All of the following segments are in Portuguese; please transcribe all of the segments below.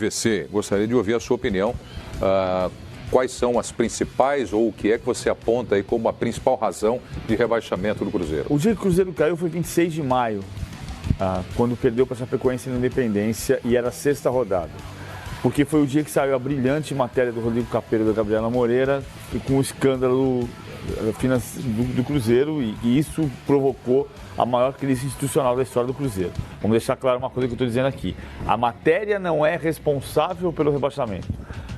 PVC, gostaria de ouvir a sua opinião. Quais são as principais ou o que é que você aponta aí como a principal razão de rebaixamento do Cruzeiro? O dia que o Cruzeiro caiu foi 26 de maio, quando perdeu para a Chapecoense na Independência e era a sexta rodada. Porque foi o dia que saiu a brilhante matéria do Rodrigo Capello e da Gabriela Moreira com o escândalo do Cruzeiro e isso provocou a maior crise institucional da história do Cruzeiro. Vamos deixar claro uma coisa que eu estou dizendo aqui. A matéria não é responsável pelo rebaixamento.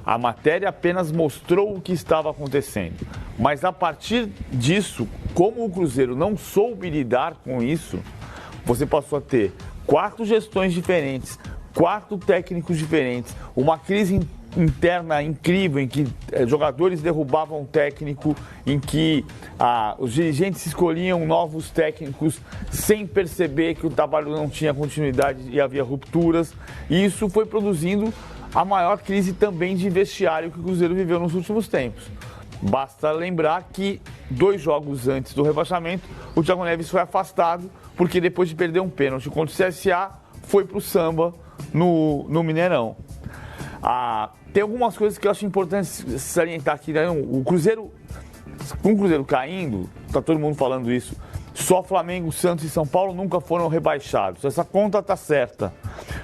A matéria apenas mostrou o que estava acontecendo. Mas a partir disso, como o Cruzeiro não soube lidar com isso, você passou a ter 4 gestões diferentes, 4 técnicos diferentes, uma crise interna incrível em que jogadores derrubavam o técnico, em que os dirigentes escolhiam novos técnicos sem perceber que o trabalho não tinha continuidade e havia rupturas. E isso foi produzindo a maior crise também de vestiário que o Cruzeiro viveu nos últimos tempos. Basta lembrar que 2 jogos antes do rebaixamento, o Thiago Neves foi afastado porque depois de perder um pênalti contra o CSA, foi para o samba no Mineirão. Tem algumas coisas que eu acho importante salientar aqui, né? Com o Cruzeiro caindo, tá todo mundo falando isso, só Flamengo, Santos e São Paulo nunca foram rebaixados. Essa conta tá certa,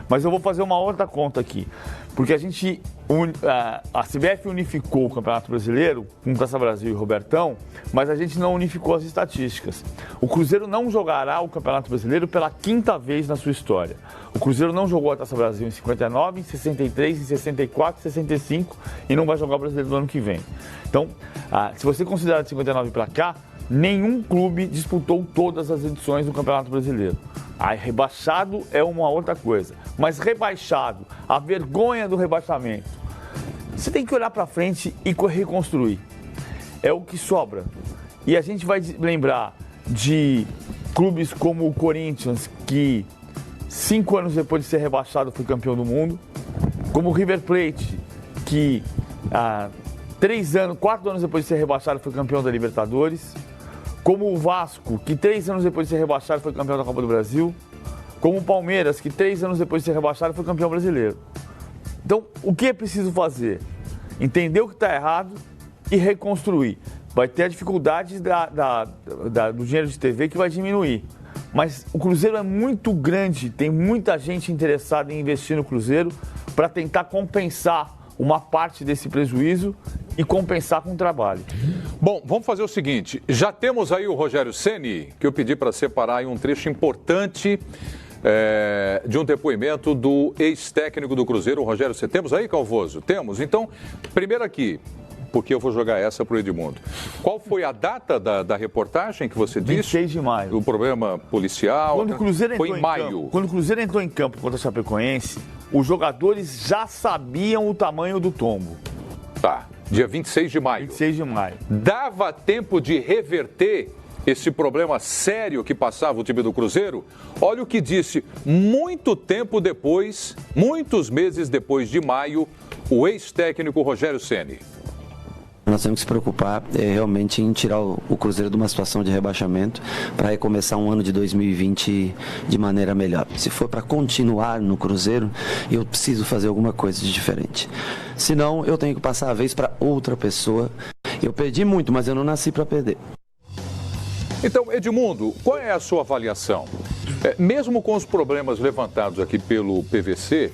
mas eu vou fazer uma outra conta aqui, porque a CBF unificou o Campeonato Brasileiro com Taça Brasil e Robertão, mas a gente não unificou as estatísticas. O Cruzeiro não jogará o Campeonato Brasileiro pela 5ª vez na sua história. O Cruzeiro não jogou a Taça Brasil em 59, em 63, em 64, em 65 e não vai jogar o Brasileiro no ano que vem. Então, se você considerar de 59 para cá, nenhum clube disputou todas as edições do Campeonato Brasileiro. Rebaixado é uma outra coisa. Mas rebaixado, a vergonha do rebaixamento, você tem que olhar para frente e reconstruir. É o que sobra. E a gente vai lembrar de clubes como o Corinthians, que 5 anos depois de ser rebaixado foi campeão do mundo, como o River Plate, que 4 anos depois de ser rebaixado foi campeão da Libertadores, como o Vasco, que 3 anos depois de ser rebaixado foi campeão da Copa do Brasil, como o Palmeiras, que 3 anos depois de ser rebaixado foi campeão brasileiro. Então, o que é preciso fazer? Entender o que está errado e reconstruir. Vai ter a dificuldade do dinheiro de TV que vai diminuir. Mas o Cruzeiro é muito grande, tem muita gente interessada em investir no Cruzeiro para tentar compensar uma parte desse prejuízo e compensar com o trabalho. Bom, vamos fazer o seguinte, já temos aí o Rogério Ceni, que eu pedi para separar aí um trecho importante de um depoimento do ex-técnico do Cruzeiro, o Rogério Ceni. Temos aí, Calvoso? Temos. Então, primeiro aqui, porque eu vou jogar essa para o Edmundo. Qual foi a data da reportagem que você disse? 26 de maio. Do problema policial? Quando o Cruzeiro entrou foi em maio. Campo, quando o Cruzeiro entrou em campo contra a Chapecoense, os jogadores já sabiam o tamanho do tombo. Tá, dia 26 de maio. 26 de maio. Dava tempo de reverter esse problema sério que passava o time do Cruzeiro? Olha o que disse muito tempo depois, muitos meses depois de maio, o ex-técnico Rogério Ceni. Nós temos que se preocupar realmente em tirar o Cruzeiro de uma situação de rebaixamento para recomeçar um ano de 2020 de maneira melhor. Se for para continuar no Cruzeiro, eu preciso fazer alguma coisa de diferente. Senão, eu tenho que passar a vez para outra pessoa. Eu perdi muito, mas eu não nasci para perder. Então, Edmundo, qual é a sua avaliação? Mesmo com os problemas levantados aqui pelo PVC,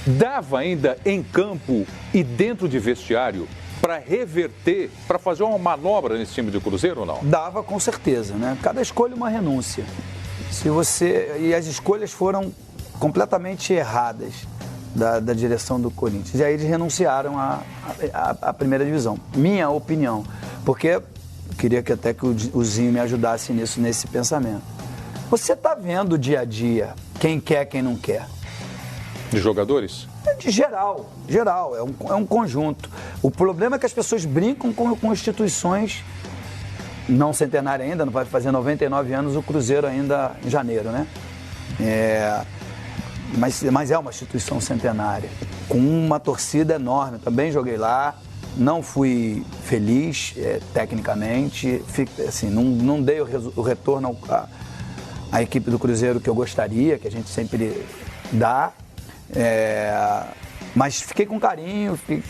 dava ainda em campo e dentro de vestiário para reverter, para fazer uma manobra nesse time do Cruzeiro ou não? Dava, com certeza, né? Cada escolha uma renúncia. E as escolhas foram completamente erradas da direção do Corinthians. E aí eles renunciaram à primeira divisão. Minha opinião. Porque eu queria que até que o Zinho me ajudasse nesse pensamento. Você está vendo dia a dia quem quer, quem não quer. De jogadores? De geral, é um conjunto. O problema é que as pessoas brincam com instituições não centenárias ainda, não vai fazer 99 anos o Cruzeiro ainda em janeiro, né? Mas é uma instituição centenária, com uma torcida enorme. Também joguei lá, não fui feliz tecnicamente, assim, não dei o retorno à equipe do Cruzeiro que eu gostaria, que a gente sempre dá. Mas fiquei com carinho, fiquei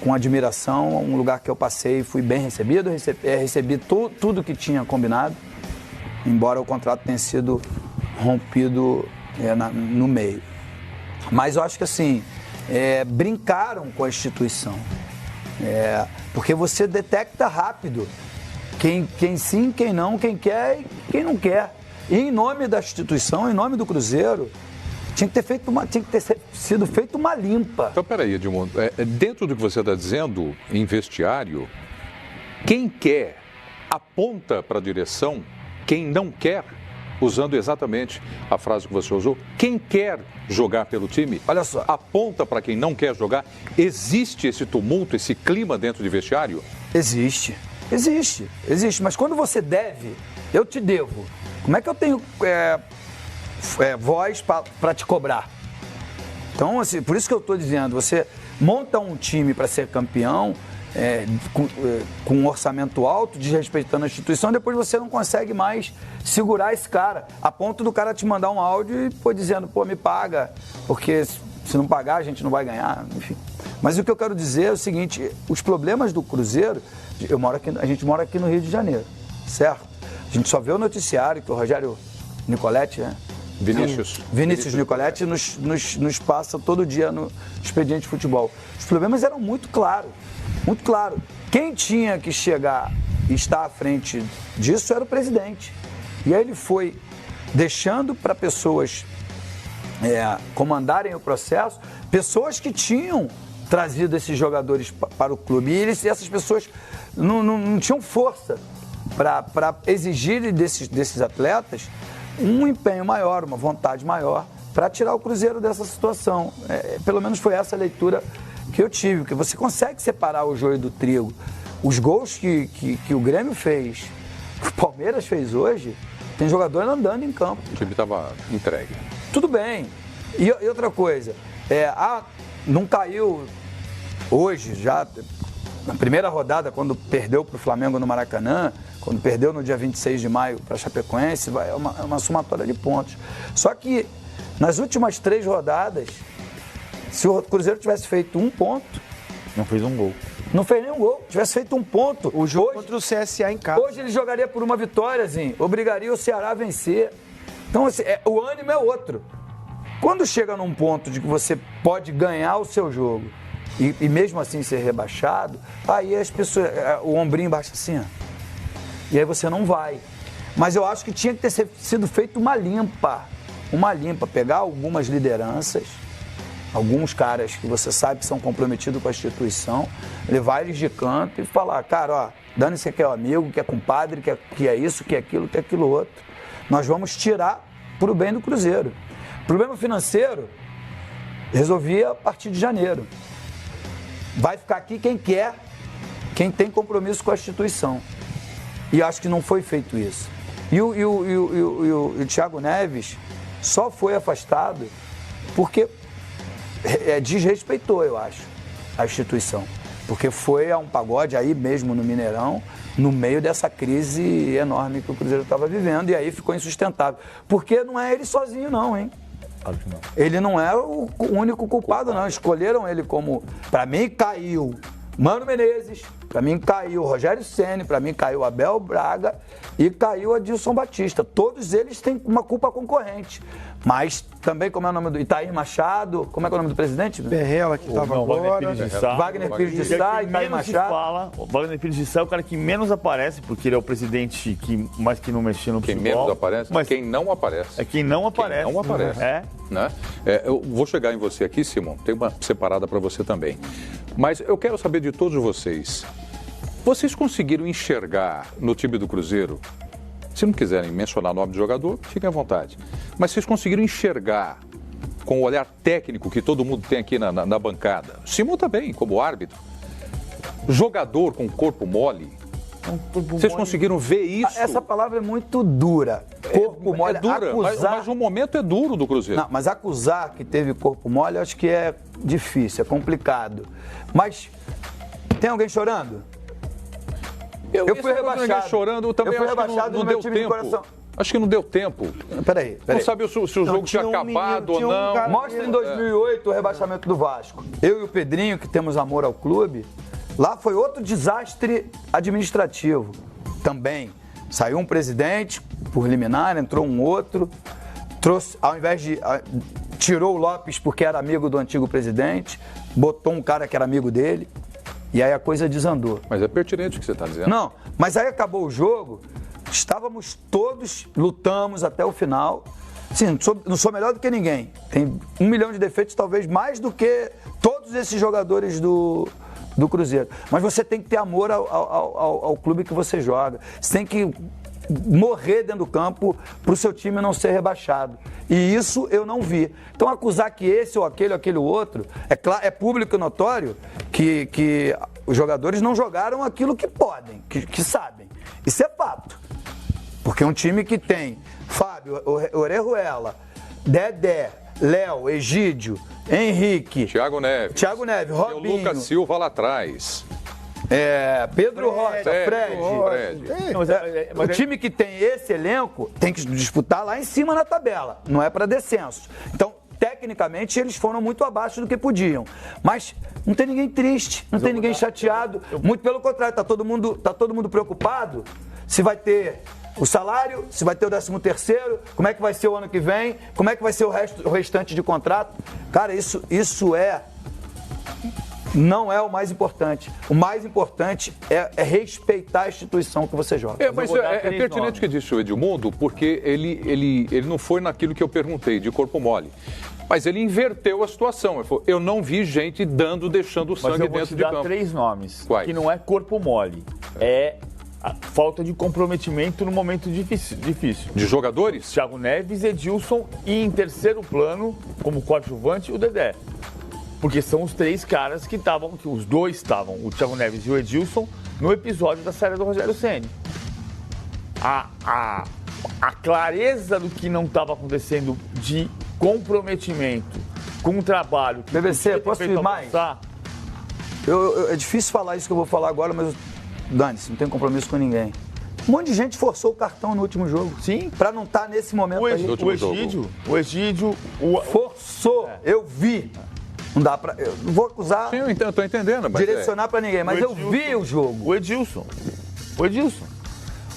com admiração, um lugar que eu passei, fui bem recebido, recebi tudo que tinha combinado, embora o contrato tenha sido rompido no meio. Mas eu acho que assim, brincaram com a instituição, porque você detecta rápido quem sim, quem não, quem quer e quem não quer. E em nome da instituição, em nome do Cruzeiro, tinha que ter sido feita uma limpa. Então, peraí, Edmundo. Dentro do que você está dizendo, em vestiário, quem quer aponta para a direção, quem não quer, usando exatamente a frase que você usou, quem quer jogar pelo time, olha só, aponta para quem não quer jogar. Existe esse tumulto, esse clima dentro de vestiário? Existe, mas quando você deve, eu te devo. Como é que eu tenho voz para te cobrar? Então, assim, por isso que eu estou dizendo, você monta um time para ser campeão, com um orçamento alto, desrespeitando a instituição, depois você não consegue mais segurar esse cara, a ponto do cara te mandar um áudio e dizendo, me paga, porque se não pagar a gente não vai ganhar, enfim. Mas o que eu quero dizer é o seguinte, os problemas do Cruzeiro, a gente mora aqui no Rio de Janeiro, certo? A gente só vê o noticiário que o Rogério Nicoletti, Vinícius Nicoletti nos passa todo dia no Expediente de Futebol. Os problemas eram muito claros, muito claro. Quem tinha que chegar e estar à frente disso era o presidente. E aí ele foi deixando para pessoas comandarem o processo, pessoas que tinham trazido esses jogadores para o clube. E essas pessoas não tinham força para exigir desses atletas um empenho maior, uma vontade maior para tirar o Cruzeiro dessa situação. Pelo menos foi essa a leitura que eu tive, que você consegue separar o joio do trigo. Os gols que o Grêmio fez, que o Palmeiras fez hoje, tem jogador andando em campo. O time estava entregue. Tudo bem. E outra coisa, não caiu hoje, já na primeira rodada, quando perdeu para o Flamengo no Maracanã, quando perdeu no dia 26 de maio para a Chapecoense, é uma somatória de pontos. Só que nas últimas 3 rodadas, se o Cruzeiro tivesse feito 1 ponto... Não fez um gol. Não fez nenhum gol. Tivesse feito 1 ponto... O jogo contra o CSA em casa. Hoje ele jogaria por uma vitóriazinha, obrigaria o Ceará a vencer. Então, assim, o ânimo é outro. Quando chega num ponto de que você pode ganhar o seu jogo e mesmo assim ser rebaixado, aí as pessoas... O ombrinho baixa assim, ó. E aí você não vai. Mas eu acho que tinha que ter sido feita uma limpa. Uma limpa. Pegar algumas lideranças, alguns caras que você sabe que são comprometidos com a instituição, levar eles de canto e falar, cara, dane-se que é o amigo, que é compadre, que é isso, que é aquilo outro. Nós vamos tirar pro bem do Cruzeiro. Problema financeiro, resolvia a partir de janeiro. Vai ficar aqui quem quer, quem tem compromisso com a instituição. E acho que não foi feito isso. E o Thiago Neves só foi afastado porque desrespeitou, eu acho, a instituição. Porque foi a um pagode aí mesmo no Mineirão, no meio dessa crise enorme que o Cruzeiro estava vivendo, e aí ficou insustentável. Porque não é ele sozinho não, hein? Ele não é o único culpado, não. Escolheram ele como... Para mim, caiu Mano Menezes, para mim caiu Rogério Ceni, para mim caiu Abel Braga e caiu Adilson Batista. Todos eles têm uma culpa concorrente. Mas também, como é o nome do Itair Machado, como é que é o nome do presidente? Berrela, que estava agora. Wagner Pires de Sá, Itair Machado. O Wagner Pires de Sá é o cara que menos aparece, porque ele é o presidente mais que não mexeu no futebol. Quem menos aparece? Mas quem não aparece. É quem não aparece. Quem não aparece. Né? Eu vou chegar em você aqui, Simão. Tem uma separada para você também. Mas eu quero saber de todos vocês. Vocês conseguiram enxergar no time do Cruzeiro? Se não quiserem mencionar o nome do jogador, fiquem à vontade. Mas vocês conseguiram enxergar com o olhar técnico que todo mundo tem aqui na bancada? Simão também, como árbitro. Jogador com corpo mole. Vocês conseguiram ver isso? Essa palavra é muito dura. Corpo mole. É dura, acusar... mas o momento é duro do Cruzeiro. Não, mas acusar que teve corpo mole, eu acho que é difícil, é complicado. Mas tem alguém chorando? Eu fui rebaixado. Chorando, também eu fui rebaixado não no meu deu time tempo. de coração. Acho que não deu tempo. Peraí. Não sabe se o jogo tinha acabado ou não. Mostra em 2008 o rebaixamento do Vasco. Eu e o Pedrinho, que temos amor ao clube, lá foi outro desastre administrativo também. Saiu um presidente por liminar, entrou um outro, trouxe, ao invés de... tirou o Lopes porque era amigo do antigo presidente, botou um cara que era amigo dele, e aí a coisa desandou. Mas é pertinente o que você está dizendo. Não, mas aí acabou o jogo, estávamos todos, lutamos até o final. Sim, não sou melhor do que ninguém. Tem 1 milhão de defeitos, talvez mais do que todos esses jogadores do Cruzeiro. Mas você tem que ter amor ao clube que você joga. Você tem que morrer dentro do campo para o seu time não ser rebaixado. E isso eu não vi. Então acusar que esse ou aquele outro, é público e notório que os jogadores não jogaram aquilo que podem, que sabem. Isso é fato. Porque um time que tem Fábio, Orejuela, Dedé, Léo, Egídio, Henrique, Thiago Neves, Robinho, o Lucas Silva lá atrás. Pedro Rocha, Fred. O time que tem esse elenco tem que disputar lá em cima na tabela, não é para descenso. Então, tecnicamente, eles foram muito abaixo do que podiam. Mas não tem ninguém triste, não tem ninguém chateado. Muito pelo contrário, tá todo mundo preocupado se vai ter o salário, se vai ter o 13º, como é que vai ser o ano que vem, como é que vai ser o restante de contrato. Cara, isso não é o mais importante. O mais importante é respeitar a instituição que você joga. Mas é pertinente o que disse o Edmundo, porque ele não foi naquilo que eu perguntei, de corpo mole. Mas ele inverteu a situação. Ele falou, eu não vi gente deixando o sangue dentro de campo. Mas eu vou te dar 3 nomes. Quais? Que não é corpo mole. É a falta de comprometimento no momento difícil. De jogadores? Thiago Neves, Edilson e em terceiro plano, como coadjuvante, o Dedé. Porque são os 3 caras que os dois estavam, o Thiago Neves e o Edilson, no episódio da série do Rogério Ceni. A clareza do que não estava acontecendo de comprometimento com o trabalho... Que BBC, posso ir mais? É difícil falar isso que eu vou falar agora, mas dane-se, não tem compromisso com ninguém. Um monte de gente forçou o cartão no último jogo. Sim. Pra não estar nesse momento aí. O Egídio... Forçou, eu vi. Não dá pra... Eu não vou acusar... Sim, eu tô entendendo. Mas direcionar pra ninguém, mas eu vi o jogo. O Edilson.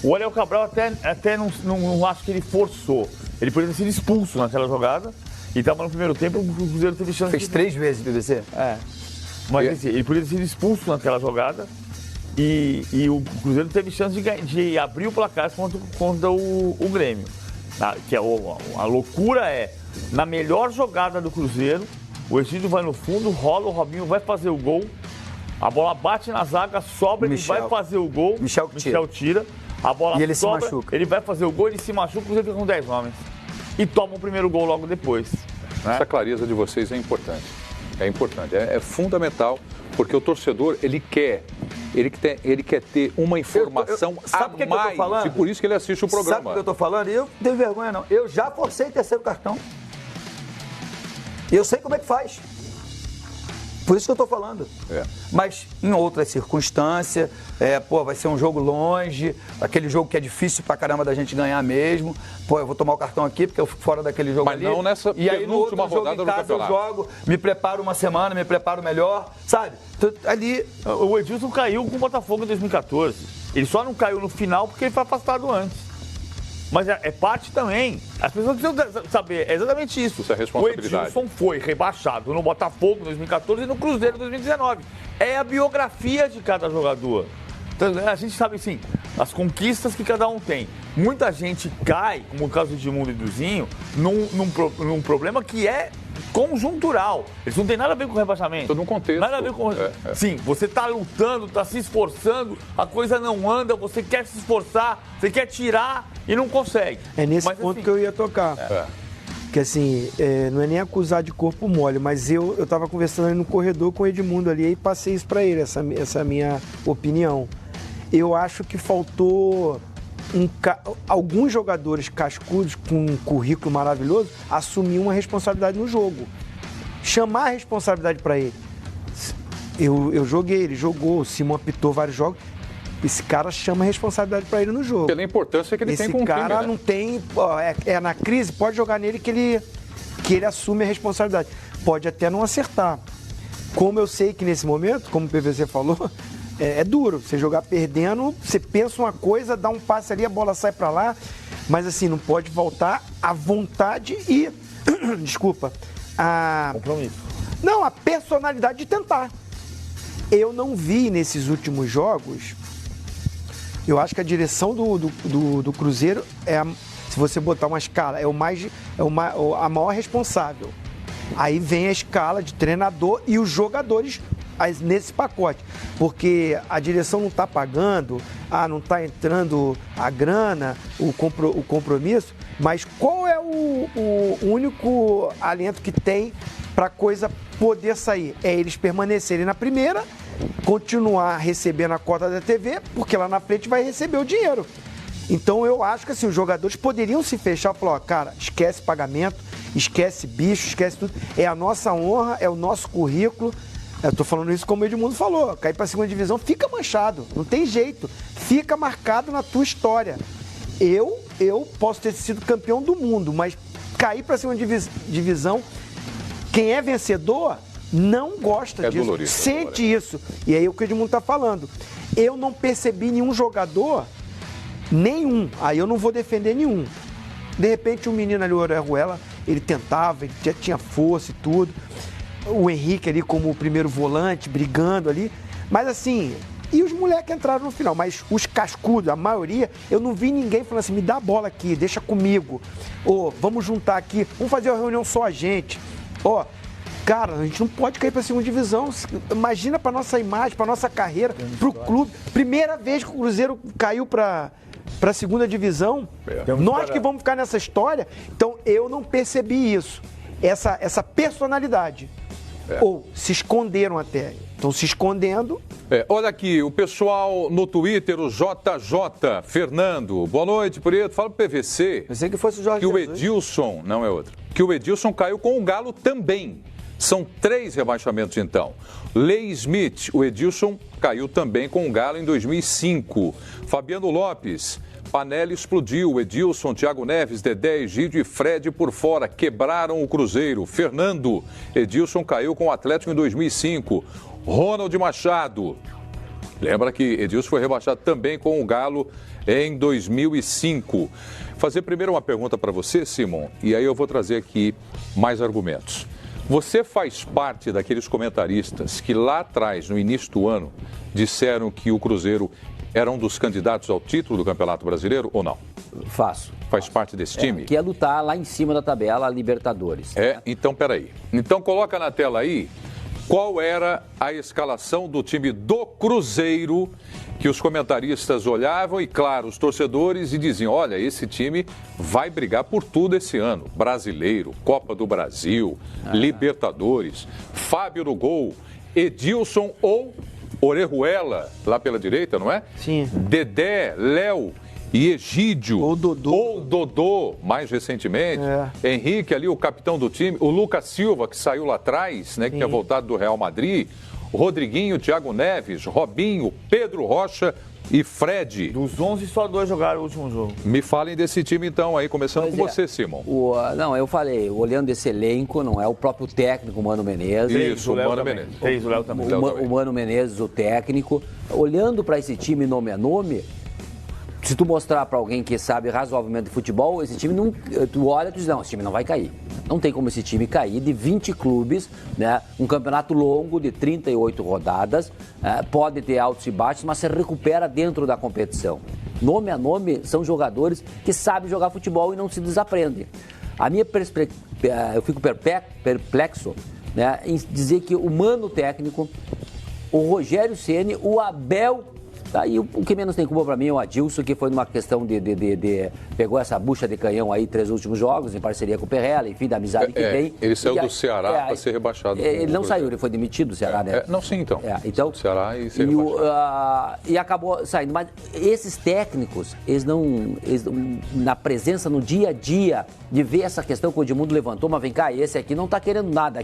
O Ariel Cabral até não acho que ele forçou. Ele poderia ter sido expulso naquela jogada. E estava no primeiro tempo, o Cruzeiro teve chance Fez 3 vezes, BBC? Mas assim, ele poderia ter sido expulso naquela jogada. E o Cruzeiro teve chance de abrir o placar contra o Grêmio. A loucura na melhor jogada do Cruzeiro, o Egídio vai no fundo, rola, o Robinho vai fazer o gol, a bola bate na zaga, sobra, ele vai fazer o gol, Michel tira, a bola e ele sobra, se machuca. Ele vai fazer o gol, ele se machuca, o Cruzeiro fica com 10 homens. E toma o primeiro gol logo depois. Né? Essa clareza de vocês é importante. É fundamental, porque o torcedor, ele quer ter uma informação a mais. E por isso que ele assiste o programa. Sabe o que eu tô falando? Eu não tenho vergonha, não. Eu já forcei terceiro cartão. E eu sei como é que faz. Por isso que eu tô falando. Mas em outras circunstâncias, vai ser um jogo longe, aquele jogo que é difícil pra caramba da gente ganhar mesmo. Eu vou tomar o cartão aqui porque eu fico fora daquele jogo ali. Mas não nessa penúltima rodada do campeonato. Eu jogo, me preparo uma semana, me preparo melhor, sabe? Ali... O Edilson caiu com o Botafogo em 2014. Ele só não caiu no final porque ele foi afastado antes. Mas é parte também. As pessoas precisam saber, é exatamente isso. Isso é responsabilidade. O Edilson foi rebaixado no Botafogo em 2014 e no Cruzeiro em 2019. É a biografia de cada jogador. Então, a gente sabe, assim, as conquistas que cada um tem. Muita gente cai, como o caso do Edmundo e do Zinho, num problema que é conjuntural. Isso não tem nada a ver com o rebaixamento. Todo um contexto. Nada a ver com... Sim, você está lutando, está se esforçando, a coisa não anda, você quer se esforçar, você quer tirar e não consegue. É nesse ponto que eu ia tocar. Que assim, não é nem acusar de corpo mole, mas eu estava conversando ali no corredor com o Edmundo ali e passei isso para ele, essa é a minha opinião. Eu acho que faltou alguns jogadores cascudos com um currículo maravilhoso assumir uma responsabilidade no jogo. Chamar a responsabilidade para ele. Eu joguei, ele jogou, o Simão apitou vários jogos. esse cara chama a responsabilidade para ele no jogo. Pela importância que ele tem com o time, Esse cara né? não tem... na crise, pode jogar nele que ele assume a responsabilidade. Pode até não acertar. Como eu sei que nesse momento, como o PVC falou, é duro. Você jogar perdendo, você pensa uma coisa, dá um passe ali, a bola sai para lá, mas assim, não pode voltar à vontade e... Desculpa. Compromisso. Não, a personalidade de tentar. Eu não vi nesses últimos jogos... Eu acho que a direção do Cruzeiro se você botar uma escala, a maior responsável. Aí vem a escala de treinador e os jogadores nesse pacote. Porque a direção não está pagando, não está entrando a grana, o compromisso, mas qual é o único alento que tem para a coisa poder sair? É eles permanecerem na primeira, continuar recebendo a cota da TV, porque lá na frente vai receber o dinheiro. Então eu acho que assim, os jogadores poderiam se fechar e falar, cara, esquece pagamento, esquece bicho, esquece tudo. É a nossa honra, é o nosso currículo. Eu tô falando isso como o Edmundo falou, cair para a segunda divisão fica manchado, não tem jeito, fica marcado na tua história. Eu posso ter sido campeão do mundo, mas cair para a segunda divisão, quem é vencedor não gosta disso, dolorido, sente isso. E aí é o que o Edmundo está falando. Eu não percebi nenhum jogador, aí eu não vou defender nenhum. De repente o menino ali, o Orejuela, ele tentava, ele já tinha força e tudo. O Henrique ali como o primeiro volante, brigando ali. Mas assim, e os moleques entraram no final. Mas os cascudos, a maioria, eu não vi ninguém falando assim, me dá a bola aqui, deixa comigo. Vamos juntar aqui, vamos fazer uma reunião só a gente. Cara, a gente não pode cair para a segunda divisão. Imagina para nossa imagem, para nossa carreira, para o clube. Primeira vez que o Cruzeiro caiu para a segunda divisão. Nós que vamos ficar nessa história. Então, eu não percebi isso. Essa personalidade. Ou se esconderam até. Estão se escondendo. Olha aqui, o pessoal no Twitter, o JJ Fernando. Boa noite, Preto. Fala pro PVC. Pensei que fosse o Jorge Que o Jesus. Edilson, não é outro. Que o Edilson caiu com o Galo também. São 3 rebaixamentos, então. Lei Smith, o Edilson caiu também com o Galo em 2005. Fabiano Lopes, Panela explodiu. Edilson, Thiago Neves, Dedé, Egídio e Fred por fora. Quebraram o Cruzeiro. Fernando, Edilson caiu com o Atlético em 2005. Ronald Machado, lembra que Edilson foi rebaixado também com o Galo em 2005. Fazer primeiro uma pergunta para você, Simon, e aí eu vou trazer aqui mais argumentos. Você faz parte daqueles comentaristas que lá atrás, no início do ano, disseram que o Cruzeiro era um dos candidatos ao título do Campeonato Brasileiro ou não? Faço. Faz parte desse time? Que é lutar lá em cima da tabela, a Libertadores. Então peraí. Então coloca na tela aí qual era a escalação do time do Cruzeiro que os comentaristas olhavam e, claro, os torcedores e diziam, olha, esse time vai brigar por tudo esse ano. Brasileiro, Copa do Brasil, Libertadores, Fábio no gol, Edilson ou Orejuela, lá pela direita, não é? Sim. Dedé, Léo e Egídio. Ou Dodô, mais recentemente. Henrique ali, o capitão do time. O Lucas Silva, que saiu lá atrás, né? Que tinha voltado do Real Madrid. Rodriguinho, Thiago Neves, Robinho, Pedro Rocha e Fred. Dos 11, só 2 jogaram o último jogo. Me falem desse time então aí, começando com você, Simon. Não, eu falei, olhando esse elenco, não é o próprio técnico, o Mano Menezes. Isso, o Mano Menezes. 3, o Léo também. O Mano Menezes, o técnico. Olhando para esse time nome a nome, se tu mostrar para alguém que sabe razoavelmente de futebol, esse time não... Tu olha e tu diz, não, esse time não vai cair. Não tem como esse time cair de 20 clubes, né? Um campeonato longo de 38 rodadas, pode ter altos e baixos, mas se recupera dentro da competição. Nome a nome, são jogadores que sabem jogar futebol e não se desaprendem. A minha perspectiva, eu fico perplexo, né, em dizer que o Mano técnico, o Rogério Ceni, o Abel... E o que menos tem culpa para mim é o Adilson, que foi numa questão de pegou essa bucha de canhão aí 3 últimos jogos, em parceria com o Perrella, enfim, da amizade que tem. Ele saiu do Ceará para ser rebaixado. Ele não saiu, ele foi demitido do Ceará, né? Não, sim, então. Então do Ceará e ser rebaixado. E acabou saindo. Mas esses técnicos, eles não, na presença, no dia a dia, de ver essa questão que o Edmundo levantou, mas vem cá, esse aqui não está querendo nada.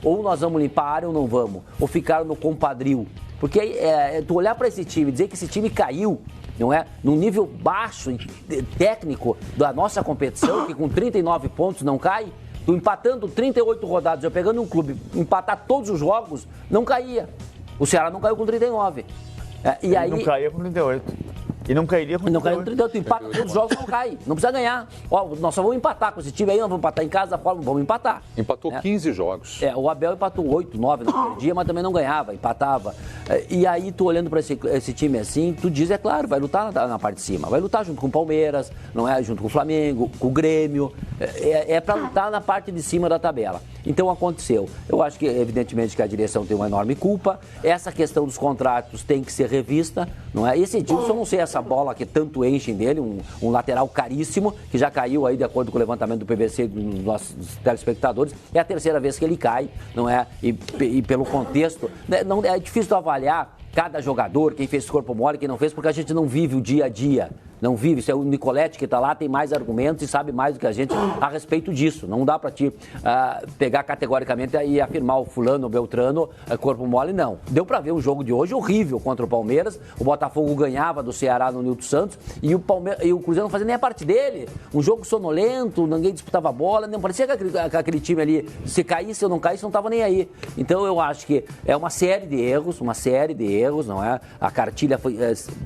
Ou nós vamos limpar a área ou não vamos. Ou ficaram no compadrio. Porque tu olhar para esse time, dizer que esse time caiu, não é? Num nível baixo técnico da nossa competição, que com 39 pontos não cai, tu empatando 38 rodadas, eu pegando um clube, empatar todos os jogos, não caía. O Ceará não caiu com 39. E aí não caía com 38. E não cairia com 38. Não caiu com 38. Tu empata todos os jogos, não cai. Não precisa ganhar. Ó, nós só vamos empatar com esse time aí, nós vamos empatar em casa, vamos empatar. Empatou 15 jogos. O Abel empatou 8, 9, não perdia, mas também não ganhava, empatava. E aí, tu olhando para esse time assim, tu diz, é claro, vai lutar na parte de cima. Vai lutar junto com o Palmeiras, não é? Junto com o Flamengo, com o Grêmio. É para lutar na parte de cima da tabela. Então, aconteceu. Eu acho que, evidentemente, que a direção tem uma enorme culpa. Essa questão dos contratos tem que ser revista, não é? Esse Edilson, não sei essa bola que tanto enchem dele, um lateral caríssimo, que já caiu aí de acordo com o levantamento do PVC dos nossos telespectadores. É a terceira vez que ele cai, não é? E pelo contexto, né? Não, é difícil de avaliar cada jogador, quem fez corpo mole, quem não fez, porque a gente não vive o dia a dia. Não vive, isso é o Nicoletti que está lá, tem mais argumentos e sabe mais do que a gente a respeito disso. Não dá para te pegar categoricamente e afirmar o fulano, o Beltrano, corpo mole, não. Deu para ver o jogo de hoje horrível contra o Palmeiras. O Botafogo ganhava do Ceará no Nilton Santos e o Cruzeiro não fazia nem a parte dele. Um jogo sonolento, ninguém disputava a bola, não parecia que aquele time ali, se caísse ou não caísse, não estava nem aí. Então eu acho que é uma série de erros, não é? A cartilha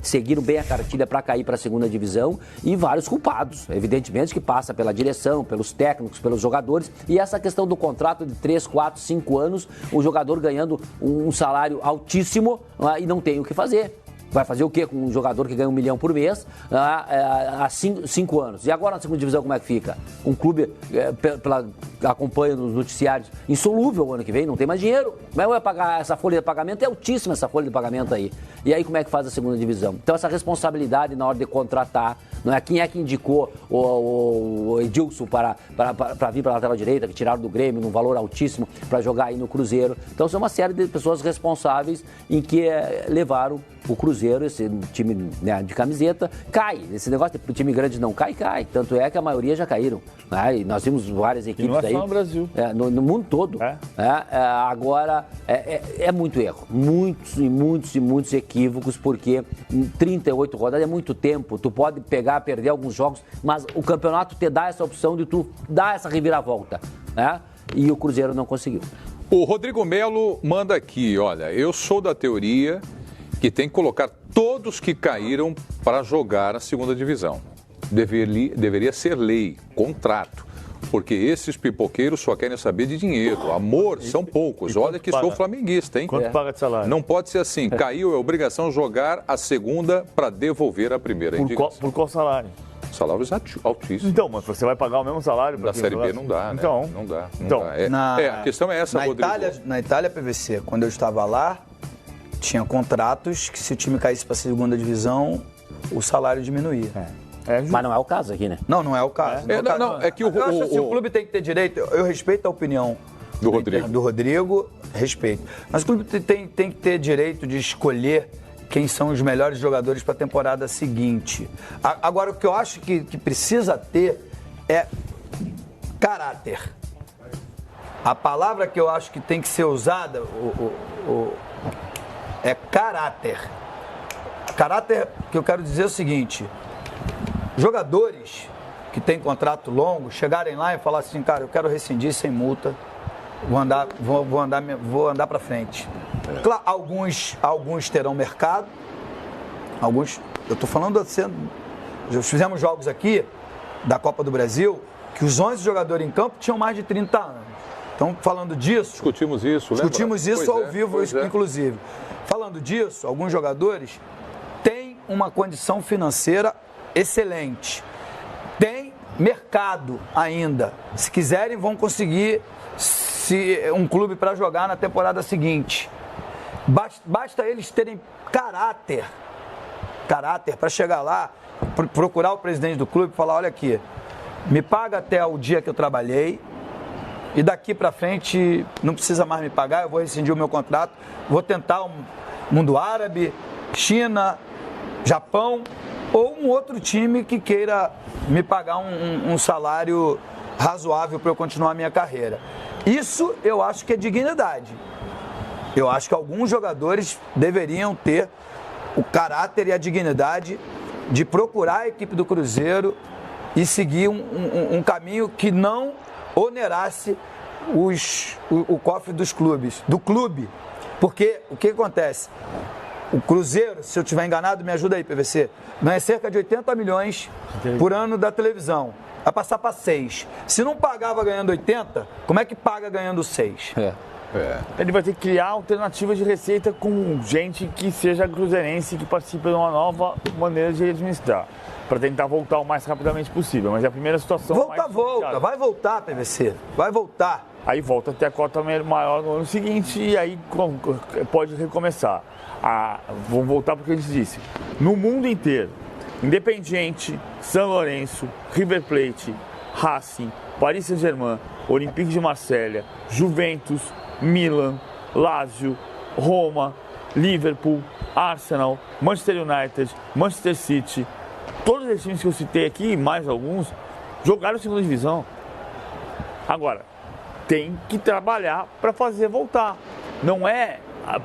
seguiram bem a cartilha para cair para a segunda divisão e vários culpados, evidentemente que passa pela direção, pelos técnicos, pelos jogadores e essa questão do contrato de 3, 4, 5 anos, o jogador ganhando um salário altíssimo e não tem o que fazer. Vai fazer o quê com um jogador que ganha 1 milhão por mês há 5 anos? E agora na segunda divisão como é que fica? Um clube, acompanha nos noticiários, insolúvel o ano que vem, não tem mais dinheiro. Como é que vai pagar essa folha de pagamento? É altíssima essa folha de pagamento aí. E aí como é que faz a segunda divisão? Então essa responsabilidade na hora de contratar, não é? Quem é que indicou o Edilson para vir para a lateral direita, que tiraram do Grêmio num valor altíssimo para jogar aí no Cruzeiro? Então são uma série de pessoas responsáveis em que levaram o Cruzeiro, esse time, né, de camiseta, cai. Esse negócio de time grande não cai. Tanto é que a maioria já caíram. Né? E nós temos várias equipes aí. E não é só no Brasil. No mundo todo. Agora, é muito erro. Muitos equívocos, porque 38 rodadas é muito tempo. Tu pode perder alguns jogos, mas o campeonato te dá essa opção de tu dar essa reviravolta. Né? E o Cruzeiro não conseguiu. O Rodrigo Melo manda aqui, olha, eu sou da teoria que tem que colocar todos que caíram para jogar a segunda divisão. Deveria ser lei, contrato, porque esses pipoqueiros só querem saber de dinheiro. Amor, são poucos. Olha que sou flamenguista, hein? Quanto paga de salário? Não pode ser assim. Caiu, é obrigação jogar a segunda para devolver a primeira. Por qual salário? Salários altíssimos. Então, mas você vai pagar o mesmo salário? Da Série B não dá, né? Então, não dá. A questão é essa, Rodrigo. Na Itália, PVC, quando eu estava lá, tinha contratos que se o time caísse para a segunda divisão, o salário diminuía. Mas não é o caso aqui, né? Não é o caso. É que eu acho assim, o clube tem que ter direito, eu respeito a opinião do Rodrigo, respeito. Mas o clube tem que ter direito de escolher quem são os melhores jogadores para a temporada seguinte. Agora, o que eu acho que precisa ter é caráter. A palavra que eu acho que tem que ser usada é caráter. Caráter, que eu quero dizer é o seguinte: jogadores que têm contrato longo chegarem lá e falar assim, cara, eu quero rescindir sem multa, vou andar para frente. Claro, alguns terão mercado, eu estou falando assim, já fizemos jogos aqui da Copa do Brasil que os 11 jogadores em campo tinham mais de 30 anos. Então, falando disso... Discutimos isso, ao vivo, inclusive. Falando disso, alguns jogadores têm uma condição financeira excelente. Tem mercado ainda. Se quiserem, vão conseguir um clube para jogar na temporada seguinte. Basta eles terem caráter para chegar lá, procurar o presidente do clube e falar, olha aqui, me paga até o dia que eu trabalhei, e daqui para frente não precisa mais me pagar, eu vou rescindir o meu contrato, vou tentar mundo árabe, China, Japão, ou um outro time que queira me pagar um salário razoável para eu continuar a minha carreira. Isso eu acho que é dignidade. Eu acho que alguns jogadores deveriam ter o caráter e a dignidade de procurar a equipe do Cruzeiro e seguir um caminho que não onerasse o cofre dos clubes, do clube. Porque o que acontece? O Cruzeiro, se eu estiver enganado, me ajuda aí, PVC, ganha cerca de 80 milhões por ano da televisão. Vai passar para 6. Se não pagava ganhando 80, como é que paga ganhando 6? Ele vai ter que criar alternativas de receita com gente que seja cruzeirense, que participe de uma nova maneira de administrar, para tentar voltar o mais rapidamente possível. Mas é a primeira situação. Volta. Vai voltar, PVC. Vai voltar. Aí volta até a cota maior no ano seguinte e aí pode recomeçar. Vamos voltar para o que a gente disse. No mundo inteiro, Independiente, São Lourenço, River Plate, Racing, Paris Saint-Germain, Olympique de Marselha, Juventus, Milan, Lazio, Roma, Liverpool, Arsenal, Manchester United, Manchester City, todos esses times que eu citei aqui, mais alguns, jogaram segunda divisão. Agora, tem que trabalhar para fazer voltar. Não é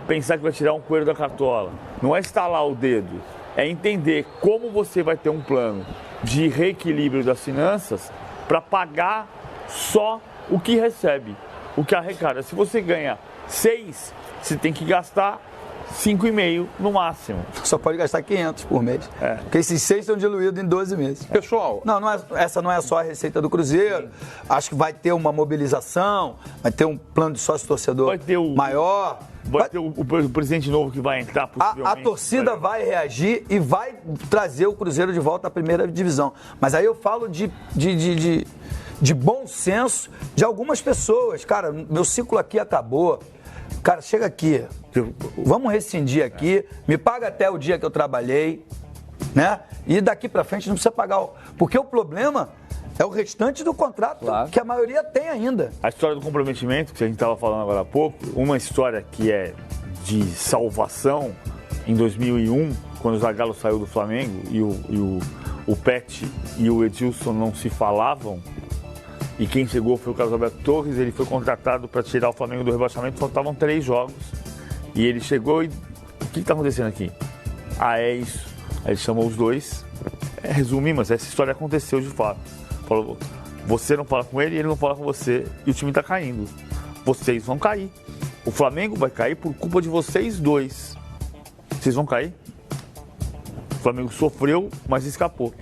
pensar que vai tirar um coelho da cartola, não é estalar o dedo, é entender como você vai ter um plano de reequilíbrio das finanças para pagar só o que recebe, o que arrecada. Se você ganha 6, você tem que gastar 5,5 no máximo. Só pode gastar 500 por mês. Porque esses 6 estão diluídos em 12 meses. Pessoal... Essa não é só a receita do Cruzeiro. Acho que vai ter uma mobilização, vai ter um plano de sócio-torcedor maior. Vai ter o presidente novo que vai entrar, possivelmente. A torcida vai reagir e vai trazer o Cruzeiro de volta à primeira divisão. Mas aí eu falo de bom senso de algumas pessoas. Cara, meu ciclo aqui acabou. Cara, chega aqui, vamos rescindir aqui, me paga até o dia que eu trabalhei, né? E daqui pra frente não precisa pagar, porque o problema é o restante do contrato, que a maioria tem ainda. A história do comprometimento, que a gente estava falando agora há pouco, uma história que é de salvação, em 2001, quando o Zagallo saiu do Flamengo e o Pet e o Edilson não se falavam, e quem chegou foi o Carlos Alberto Torres, ele foi contratado para tirar o Flamengo do rebaixamento, faltavam 3 jogos. E ele chegou e... O que está acontecendo aqui? É isso. Aí ele chamou os dois. Resumir, mas essa história aconteceu de fato. Falou, você não fala com ele não fala com você, e o time está caindo. Vocês vão cair. O Flamengo vai cair por culpa de vocês dois. Vocês vão cair. O Flamengo sofreu, mas escapou.